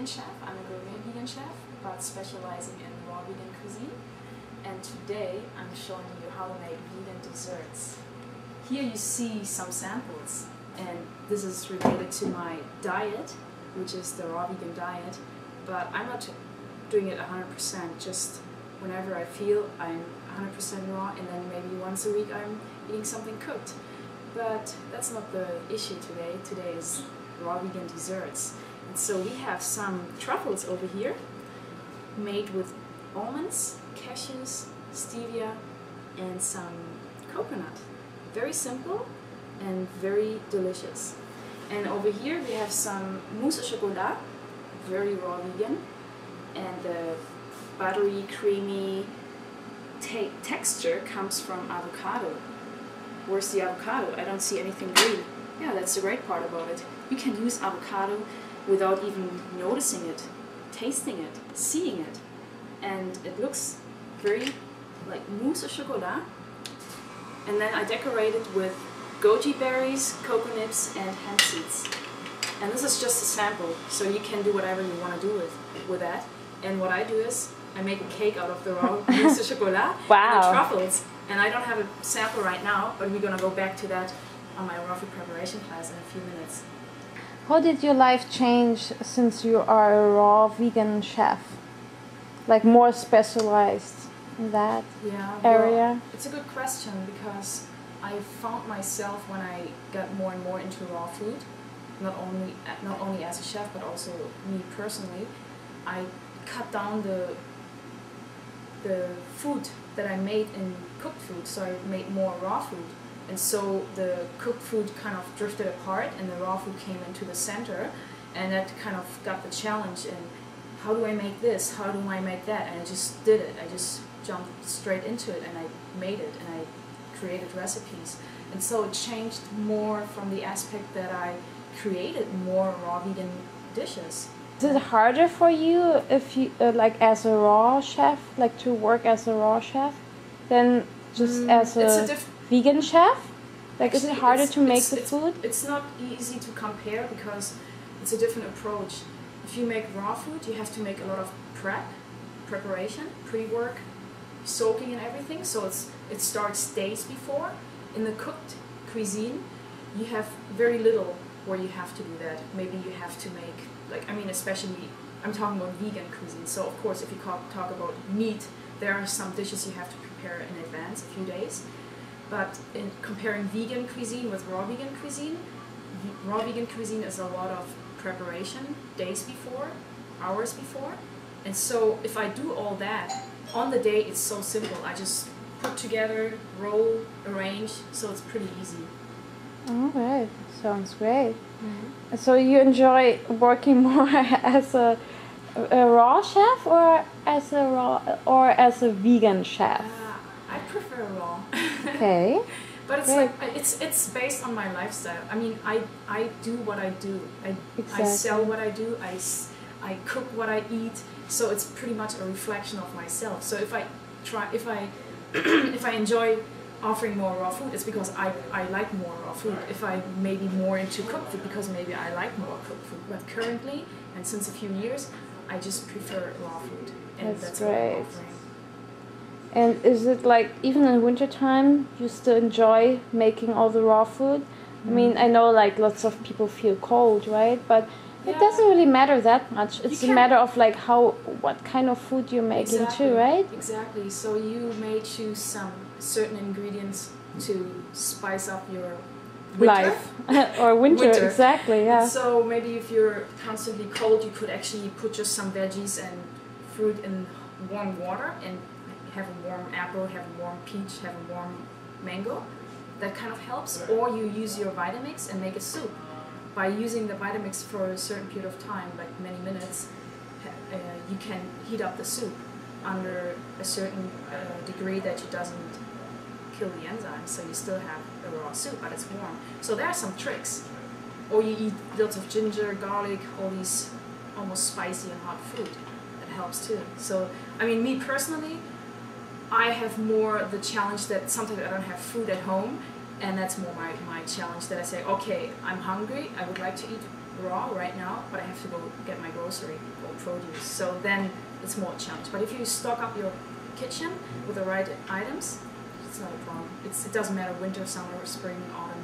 vegan chef. I'm a gourmet vegan chef, but specializing in raw vegan cuisine. And today I'm showing you how to make vegan desserts. Here you see some samples, and this is related to my diet, which is the raw vegan diet, but I'm not doing it 100%, just whenever I feel I'm 100% raw, and then maybe once a week I'm eating something cooked. But that's not the issue today. Today is raw vegan desserts. And so we have some truffles over here, made with almonds, cashews, stevia, and some coconut. Very simple and very delicious. And over here we have some mousse au chocolat, very raw vegan, and the buttery, creamy texture comes from avocado. Where's the avocado? I don't see anything green. Yeah, that's the great part about it. You can use avocado without even noticing it, tasting it, seeing it. And it looks very like mousse au chocolat. And then I decorate it with goji berries, cocoa nibs, and hemp seeds. And this is just a sample, so you can do whatever you want to do with that. And what I do is I make a cake out of the raw mousse au chocolat and the truffles. And I don't have a sample right now, but we're going to go back to that on my raw food preparation class in a few minutes. How did your life change since you are a raw vegan chef? Like more specialized in that area? Well, it's a good question, because I found myself when I got more and more into raw food, not only as a chef but also me personally, I cut down the food that I made in cooked food, so I made more raw food. And so the cooked food kind of drifted apart and the raw food came into the center, and that kind of got the challenge in how do I make this, how do I make that, and I just did it. I just jumped straight into it and I made it and I created recipes. And so it changed more from the aspect that I created more raw vegan dishes. Is it harder for you if you like as a raw chef, like to work as a raw chef, than just as a vegan chef? Like, is it harder to make the food? It's not easy to compare because it's a different approach. If you make raw food, you have to make a lot of preparation, pre-work, soaking and everything. So it starts days before. In the cooked cuisine, you have very little where you have to do that. Maybe you have to make, like, I mean, especially, I'm talking about vegan cuisine. So of course, if you talk about meat, there are some dishes you have to prepare in advance, a few days. But in comparing vegan cuisine with raw vegan cuisine is a lot of preparation, days before, hours before. And so if I do all that, on the day it's so simple. I just put together, roll, arrange, so it's pretty easy. Alright, sounds great. Mm-hmm. So you enjoy working more as a raw chef or as a vegan chef? I prefer raw. Okay. But it's like it's based on my lifestyle. I mean, I do what I do. I sell what I do. I cook what I eat. So it's pretty much a reflection of myself. So if I enjoy offering more raw food, it's because I like more raw food. If I maybe more into cooked food, because maybe I like more cooked food. But currently, and since a few years, I just prefer raw food. And that's great. What I'm offering. And is it like, even in winter time, you still enjoy making all the raw food? I mean, I know like lots of people feel cold, right? But it doesn't really matter that much. It's a matter of like what kind of food you're making too, right? Exactly. So you may choose some certain ingredients to spice up your winter. Life. Or winter, exactly, yeah. So maybe if you're constantly cold, you could actually put just some veggies and fruit in warm water and have a warm apple, have a warm peach, have a warm mango. That kind of helps. Or you use your Vitamix and make a soup. By using the Vitamix for a certain period of time, like many minutes, you can heat up the soup under a certain degree that it doesn't kill the enzymes, so you still have a raw soup, but it's warm. So there are some tricks. Or you eat lots of ginger, garlic, all these almost spicy and hot food. That helps too. So, I mean, me personally, I have more the challenge that sometimes I don't have food at home, and that's more my challenge, that I say, okay, I'm hungry, I would like to eat raw right now, but I have to go get my grocery or produce. So then it's more a challenge. But if you stock up your kitchen with the right items, it's not a problem. It doesn't matter winter, summer, spring, autumn,